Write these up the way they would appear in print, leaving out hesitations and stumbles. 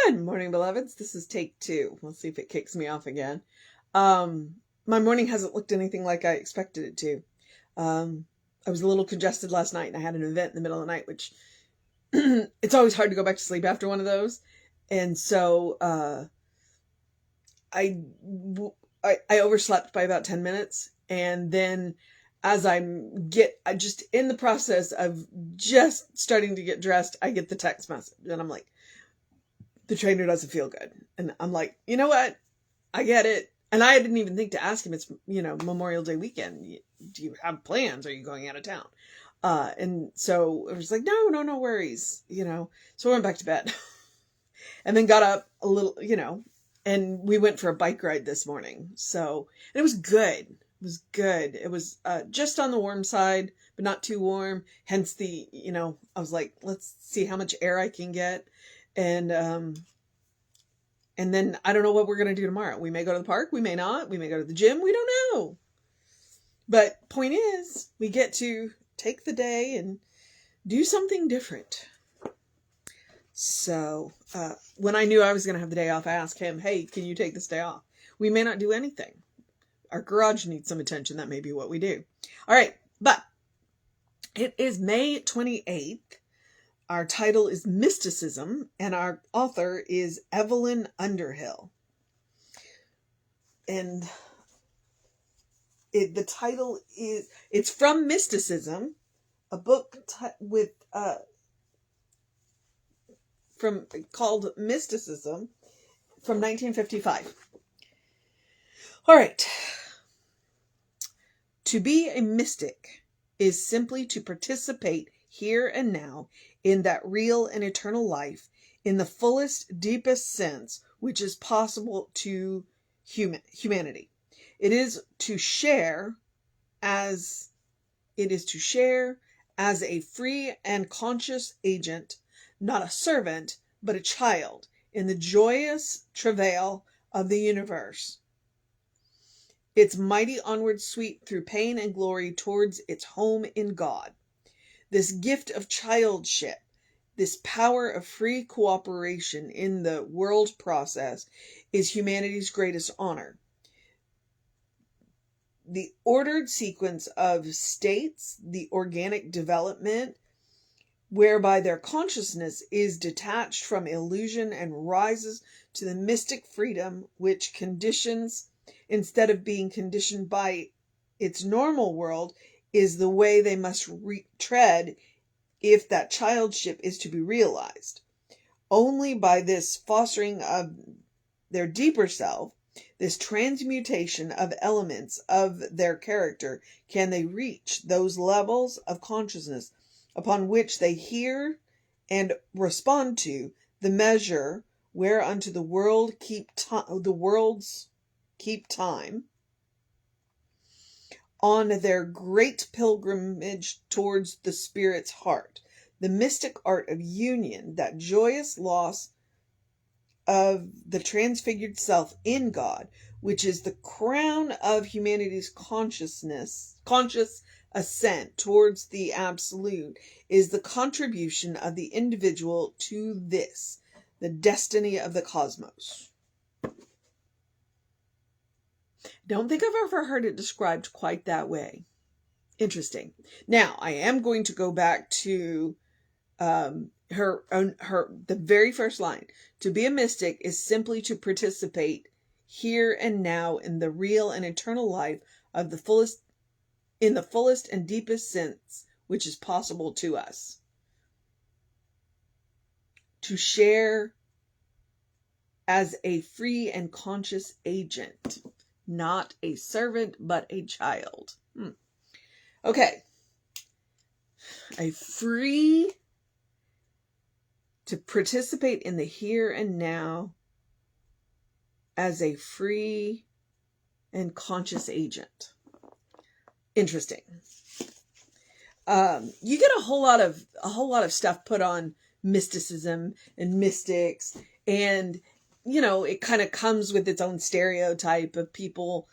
Good morning, beloveds. This is take 2. We'll see if it kicks me off again. My morning hasn't looked anything like I expected it to. I was a little congested last night and I had an event in the middle of the night, which it's always hard to go back to sleep after one of those. And so I overslept by about 10 minutes. And then as I'm just in the process of just starting to get dressed, I get the text message and I'm like, the trainer doesn't feel good. And I'm like, you know what? I get it. And I didn't even think to ask him. It's, Memorial Day weekend. Do you have plans? Are you going out of town? And so it was like, no worries, So I went back to bed and then got up a little, and we went for a bike ride this morning. So, and it was good. It was good. It was just on the warm side, but not too warm. Hence I was like, let's see how much air I can get. And then I don't know what we're going to do tomorrow. We may go to the park. We may not. We may go to the gym. We don't know. But point is, we get to take the day and do something different. So when I knew I was going to have the day off, I asked him, hey, can you take this day off? We may not do anything. Our garage needs some attention. That may be what we do. All right. But it is May 28th. Our title is Mysticism, and our author is Evelyn Underhill. And the title is, it's from Mysticism, a book called Mysticism from 1955. All right. To be a mystic is simply to participate here and now in that real and eternal life in the fullest, deepest sense which is possible to humanity. It is to share as a free and conscious agent, not a servant, but a child in the joyous travail of the universe. Its mighty onward sweep through pain and glory towards its home in God. This gift of childship, this power of free cooperation in the world process is humanity's greatest honor. The ordered sequence of states, the organic development, whereby their consciousness is detached from illusion and rises to the mystic freedom which conditions, instead of being conditioned by its normal world, is the way they must tread if that childship is to be realized. Only by this fostering of their deeper self, this transmutation of elements of their character, can they reach those levels of consciousness upon which they hear and respond to the measure whereunto the worlds keep time on their great pilgrimage towards the spirit's heart, the mystic art of union, that joyous loss of the transfigured self in God, which is the crown of humanity's conscious ascent towards the absolute, is the contribution of the individual to this, the destiny of the cosmos. Don't think I've ever heard it described quite that way. Interesting. Now, I am going to go back to the very first line. To be a mystic is simply to participate here and now in the real and eternal life of the fullest and deepest sense which is possible to us. To share as a free and conscious agent. Not a servant, but a child. Okay. To participate in the here and now as a free and conscious agent. Interesting. You get a whole lot of stuff put on mysticism and mystics, and it kind of comes with its own stereotype of people,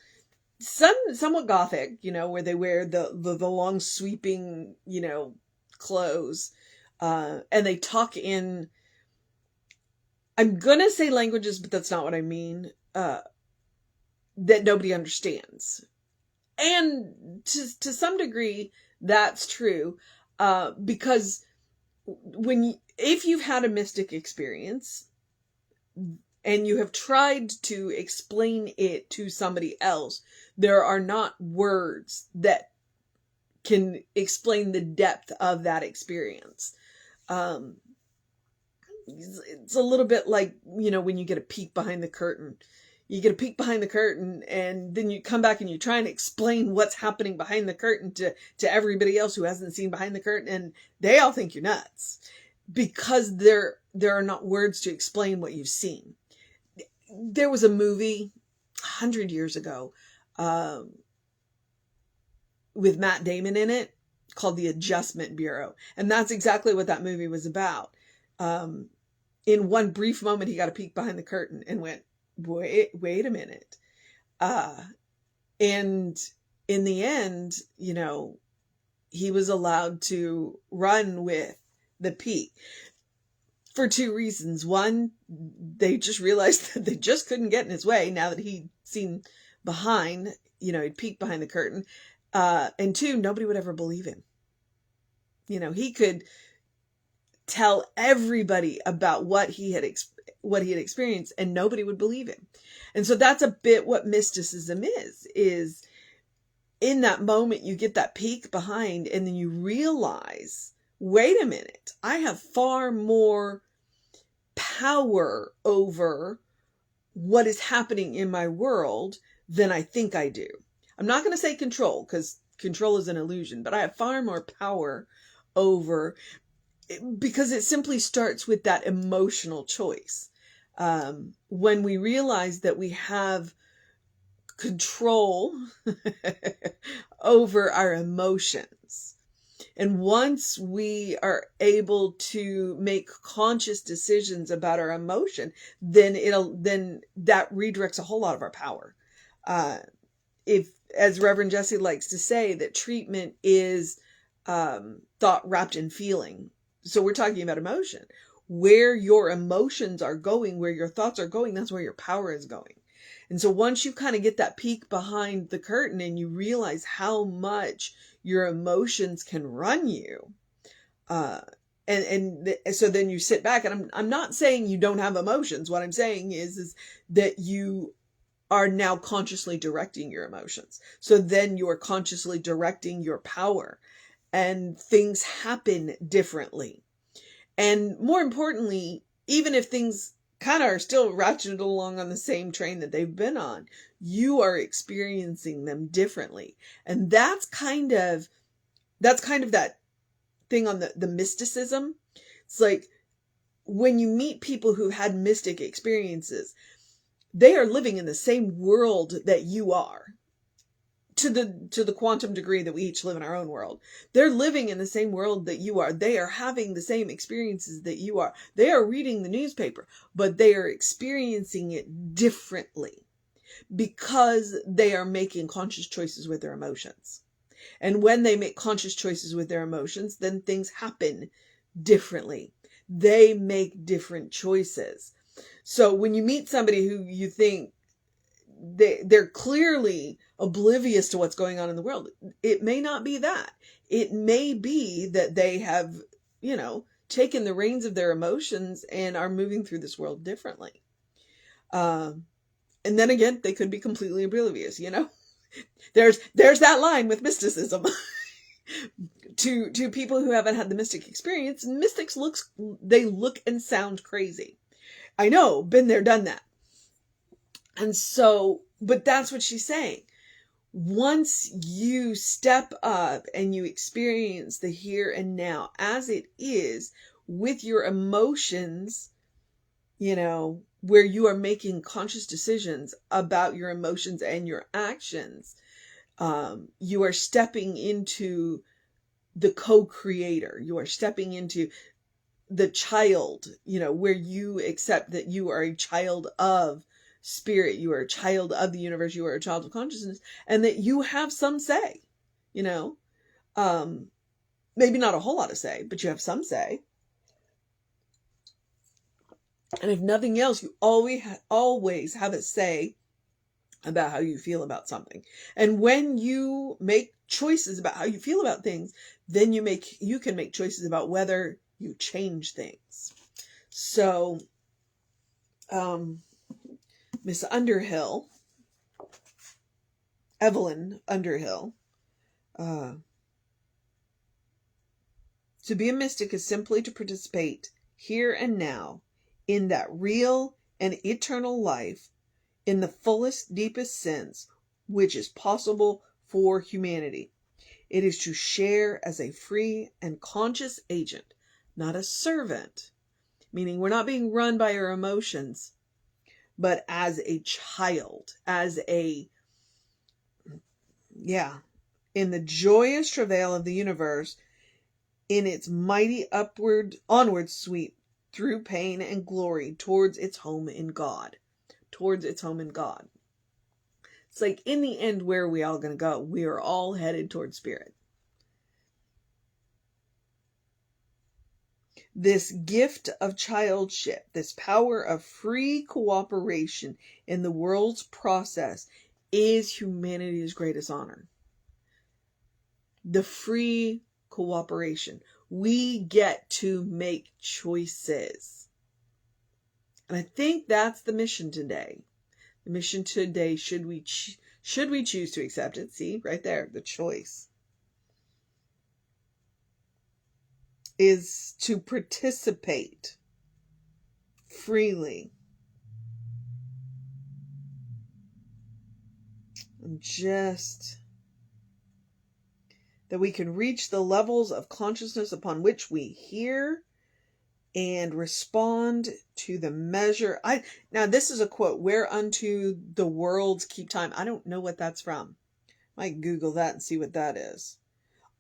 somewhat gothic, where they wear the long sweeping, clothes, and they talk in I'm gonna say languages, but that's not what I mean. That nobody understands. And to some degree, that's true. Because if you've had a mystic experience and you have tried to explain it to somebody else, there are not words that can explain the depth of that experience. It's a little bit like, when you get a peek behind the curtain. You get a peek behind the curtain, and then you come back and you try and explain what's happening behind the curtain to everybody else who hasn't seen behind the curtain, and they all think you're nuts because there are not words to explain what you've seen. There was a movie 100 years ago with Matt Damon in it called The Adjustment Bureau, and that's exactly what that movie was about. In one brief moment, he got a peek behind the curtain and went, wait a minute. And in the end, he was allowed to run with the peak for two reasons. One, they just realized that they just couldn't get in his way now that he'd seen behind, he'd peeked behind the curtain. And two, nobody would ever believe him. He could tell everybody about what he had experienced, and nobody would believe him. And so that's a bit what mysticism is in that moment you get that peek behind, and then you realize, wait a minute, I have far more power over what is happening in my world than I think I do. I'm not going to say control, because control is an illusion, but I have far more power over, because it simply starts with that emotional choice. When we realize that we have control over our emotions, and once we are able to make conscious decisions about our emotion, then that redirects a whole lot of our power. If, as Reverend Jesse likes to say, that treatment is thought wrapped in feeling. So we're talking about emotion. Where your emotions are going, where your thoughts are going, that's where your power is going. And so once you kind of get that peek behind the curtain and you realize how much your emotions can run you, and so then you sit back, and I'm not saying you don't have emotions. What I'm saying is that you are now consciously directing your emotions. So then you are consciously directing your power, and things happen differently. And more importantly, even if things kind of are still ratcheted along on the same train that they've been on, you are experiencing them differently. And that's kind of that thing on the mysticism. It's like when you meet people who had mystic experiences, they are living in the same world that you are. To the quantum degree that we each live in our own world. They're living in the same world that you are. They are having the same experiences that you are. They are reading the newspaper, but they are experiencing it differently because they are making conscious choices with their emotions. And when they make conscious choices with their emotions, then things happen differently. They make different choices. So when you meet somebody who you think they're clearly oblivious to what's going on in the world, it may not be that. It may be that they have, taken the reins of their emotions and are moving through this world differently. And then again, they could be completely oblivious, There's that line with mysticism. To people who haven't had the mystic experience, mystics look and sound crazy. I know, been there, done that. And so, but that's what she's saying. Once you step up and you experience the here and now as it is with your emotions, where you are making conscious decisions about your emotions and your actions, you are stepping into the co-creator. You are stepping into the child, where you accept that you are a child of spirit, you are a child of the universe, you are a child of consciousness, and that you have some say, maybe not a whole lot of say, but you have some say. And if nothing else, you always have a say about how you feel about something. And when you make choices about how you feel about things, then you can make choices about whether you change things. So, Miss Underhill, Evelyn Underhill, to be a mystic is simply to participate here and now in that real and eternal life in the fullest, deepest sense which is possible for humanity. It is to share as a free and conscious agent, not a servant, meaning we're not being run by our emotions, but as a child, in the joyous travail of the universe, in its mighty onward sweep through pain and glory towards its home in God. Towards its home in God. It's like, in the end, where are we all going to go? We are all headed towards spirit. This gift of childship, this power of free cooperation in the world's process, is humanity's greatest honor. The free cooperation. We get to make choices. And I think that's the mission today. The mission today, should we choose to accept it? See, right there, the choice is to participate freely. And just that we can reach the levels of consciousness upon which we hear and respond to the measure. Now this is a quote, whereunto the worlds keep time. I don't know what that's from. Might Google that and see what that is.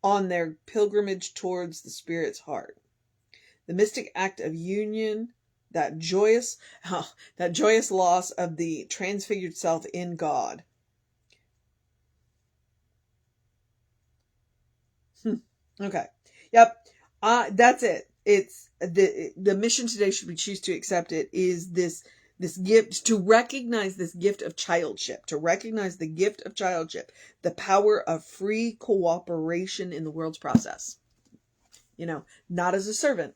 On their pilgrimage towards the Spirit's heart. The mystic act of union, that joyous loss of the transfigured self in God. Okay. Yep. That's it. It's the mission today, should we choose to accept it, is this gift, to recognize this gift of childship, the power of free cooperation in the world's process. Not as a servant.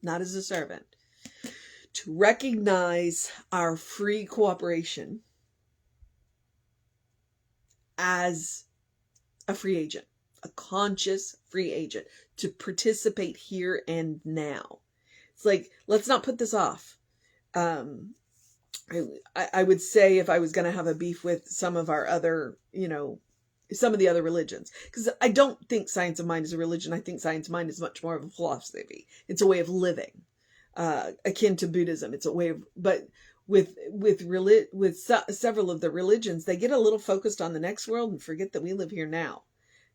To recognize our free cooperation as a free agent, a conscious free agent, to participate here and now. It's like, let's not put this off. I would say, if I was going to have a beef with some of our other, some of the other religions, because I don't think science of mind is a religion. I think science of mind is much more of a philosophy. It's a way of living, akin to Buddhism. It's a way of, but with several of the religions, they get a little focused on the next world and forget that we live here now.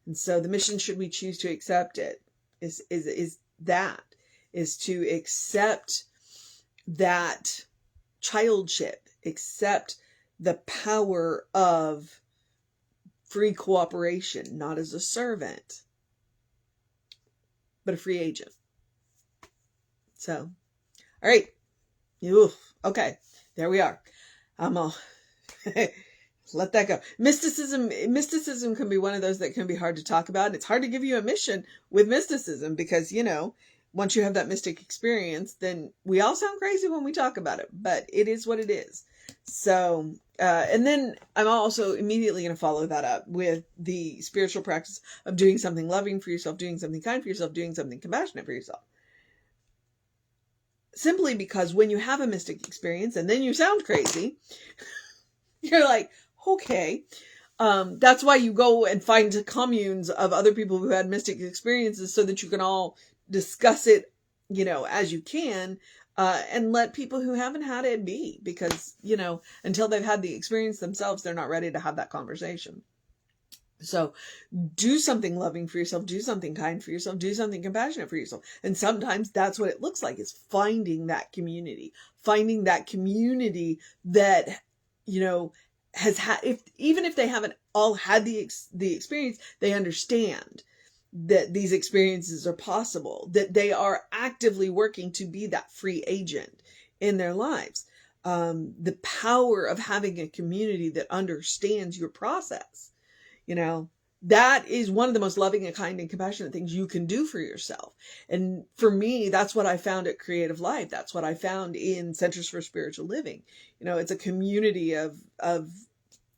And so the mission, should we choose to accept it, is to accept that childship, accept the power of free cooperation, not as a servant, but a free agent. So, all right. Okay, there we are. I'm all let that go. Mysticism can be one of those that can be hard to talk about. It's hard to give you a mission with mysticism because, once you have that mystic experience, then we all sound crazy when we talk about it, but it is what it is. So, and then I'm also immediately going to follow that up with the spiritual practice of doing something loving for yourself, doing something kind for yourself, doing something compassionate for yourself. Simply because when you have a mystic experience and then you sound crazy, you're like, okay. That's why you go and find communes of other people who had mystic experiences, so that you can all discuss it, as you can, and let people who haven't had it be, because, until they've had the experience themselves, they're not ready to have that conversation. So do something loving for yourself, do something kind for yourself, do something compassionate for yourself. And sometimes that's what it looks like, is finding that community that, has had, even if they haven't all had the experience, they understand. that these experiences are possible, that they are actively working to be that free agent in their lives. The power of having a community that understands your process, that is one of the most loving and kind and compassionate things you can do for yourself. And for me, that's what I found at Creative Life. That's what I found in Centers for Spiritual Living. It's a community of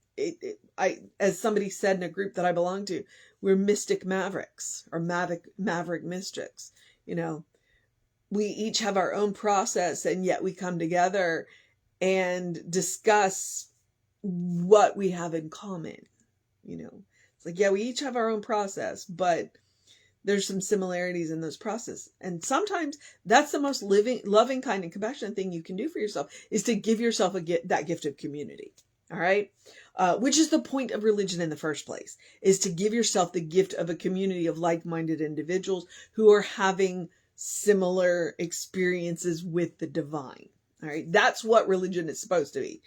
as somebody said in a group that I belong to, we're mystic mavericks, or maverick mystics. We each have our own process, and yet we come together and discuss what we have in common. It's like, yeah, we each have our own process, but there's some similarities in those processes. And sometimes that's the most loving, kind, and compassionate thing you can do for yourself, is to give yourself that gift of community. All right. Which is the point of religion in the first place, is to give yourself the gift of a community of like-minded individuals who are having similar experiences with the divine. All right. That's what religion is supposed to be.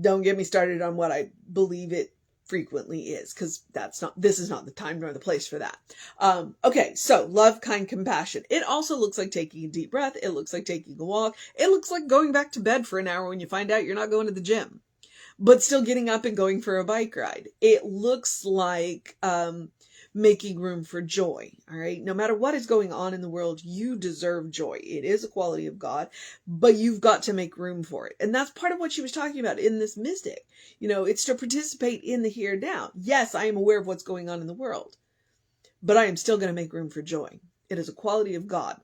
Don't get me started on what I believe it frequently is, because this is not the time nor the place for that. Okay. So love, kind, compassion. It also looks like taking a deep breath. It looks like taking a walk. It looks like going back to bed for an hour when you find out you're not going to the gym, but still getting up and going for a bike ride. It looks like making room for joy. All right. No matter what is going on in the world, you deserve joy. It is a quality of God, but you've got to make room for it. And that's part of what she was talking about in this mystic. It's to participate in the here and now. Yes, I am aware of what's going on in the world, but I am still going to make room for joy. It is a quality of God.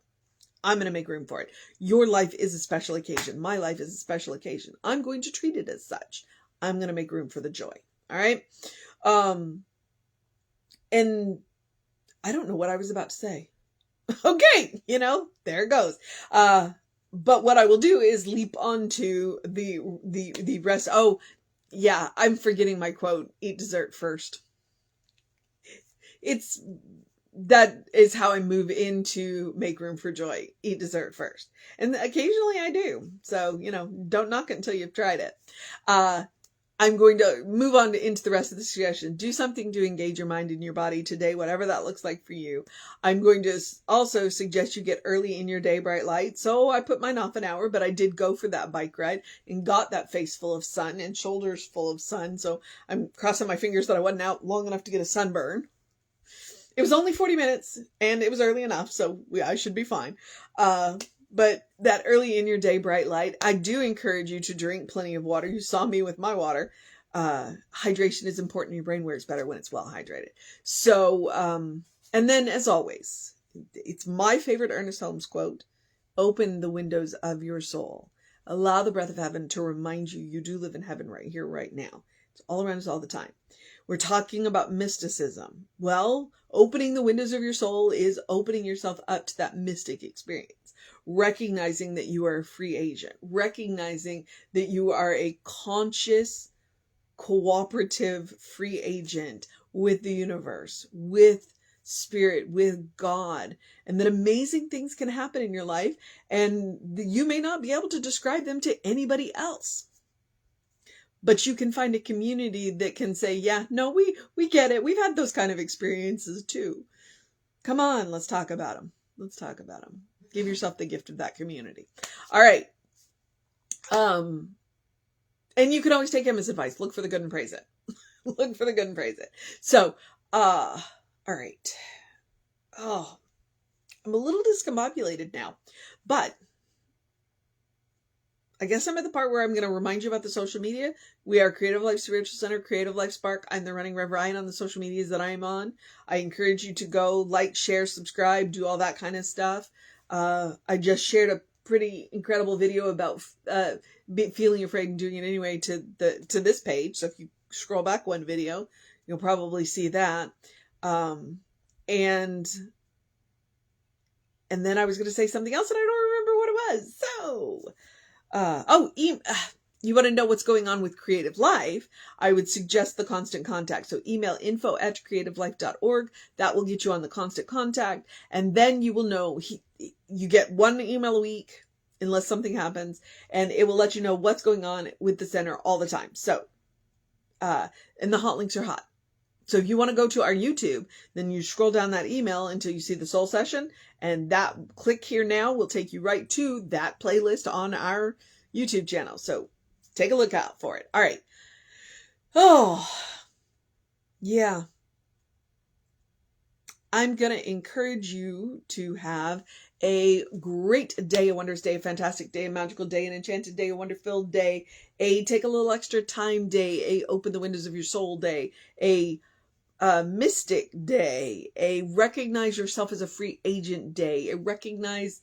I'm going to make room for it. Your life is a special occasion. My life is a special occasion. I'm going to treat it as such. I'm going to make room for the joy. All right. And I don't know what I was about to say. Okay. There it goes. But what I will do is leap onto the rest. Oh yeah. I'm forgetting my quote. Eat dessert first. That is how I move into make room for joy. Eat dessert first. And occasionally I do. So, don't knock it until you've tried it. I'm going to move on into the rest of the suggestion. Do something to engage your mind and your body today, whatever that looks like for you. I'm going to also suggest you get early in your day bright light. So I put mine off an hour, but I did go for that bike ride and got that face full of sun and shoulders full of sun. So I'm crossing my fingers that I wasn't out long enough to get a sunburn. It was only 40 minutes and it was early enough, so I should be fine. But that early in your day bright light, I do encourage you to drink plenty of water. You saw me with my water. Hydration is important. Your brain wears better when it's well hydrated. So, and then as always, it's my favorite Ernest Holmes quote: open the windows of your soul. Allow the breath of heaven to remind you do live in heaven right here, right now. It's all around us all the time. We're talking about mysticism. Well, opening the windows of your soul is opening yourself up to that mystic experience. Recognizing that you are a free agent, recognizing that you are a conscious, cooperative, free agent with the universe, with spirit, with God, and that amazing things can happen in your life, and you may not be able to describe them to anybody else. But you can find a community that can say, yeah, no, we get it. We've had those kind of experiences too. Come on, let's talk about them. Let's talk about them. Give yourself the gift of that community. All right. And you can always take Emma's advice. Look for the good and praise it. Look for the good and praise it. So, all right. Oh, I'm a little discombobulated now, but I guess I'm at the part where I'm going to remind you about the social media. We are Creative Life Spiritual Center, Creative Life Spark. I'm the running Rev Ryan on the social medias that I'm on. I encourage you to go like, share, subscribe, do all that kind of stuff. I just shared a pretty incredible video about feeling afraid and doing it anyway to this page. So if you scroll back one video, you'll probably see that. And then I was going to say something else and I don't remember what it was. So, you want to know what's going on with Creative Life? I would suggest the Constant Contact. So email info@creativelife.org. That will get you on the Constant Contact. And then you will know you get one email a week unless something happens, and it will let you know what's going on with the center all the time. So, and the hot links are hot So if you want to go to our YouTube, then you scroll down that email until you see the soul session, and that click here now will take you right to that playlist on our YouTube channel. So take a look out for it. All right. Oh, yeah. I'm going to encourage you to have a great day, a wondrous day, a fantastic day, a magical day, an enchanted day, a wonder-filled day, a take a little extra time day, a open the windows of your soul day, a mystic day, a recognize yourself as a free agent day, a recognize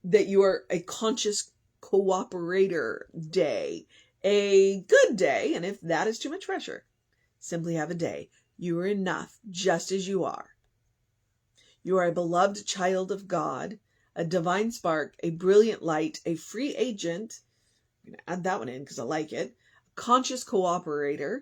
that you are a conscious cooperator day, a good day, and if that is too much pressure, simply have a day. You are enough just as you are. You are a beloved child of God, a divine spark, a brilliant light, a free agent. I'm going to add that one in because I like it. A conscious cooperator,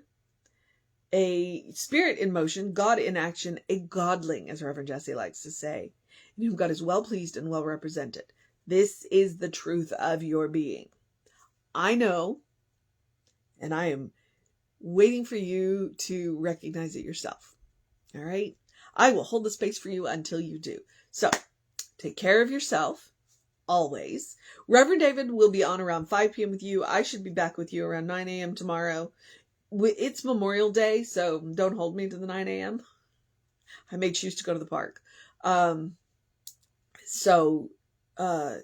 a spirit in motion, God in action, a godling, as Reverend Jesse likes to say, in whom God is well pleased and well represented. This is the truth of your being. I know, and I am waiting for you to recognize it yourself. All right? I will hold the space for you until you do. So, take care of yourself, always. Reverend David will be on around 5 p.m. with you. I should be back with you around 9 a.m. tomorrow. It's Memorial Day, so don't hold me to the 9 a.m. I may choose to go to the park.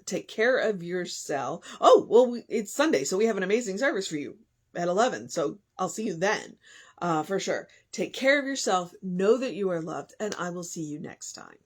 Take care of yourself. Oh, well, it's Sunday, so we have an amazing service for you at 11. So I'll see you then, for sure. Take care of yourself. Know that you are loved, and I will see you next time.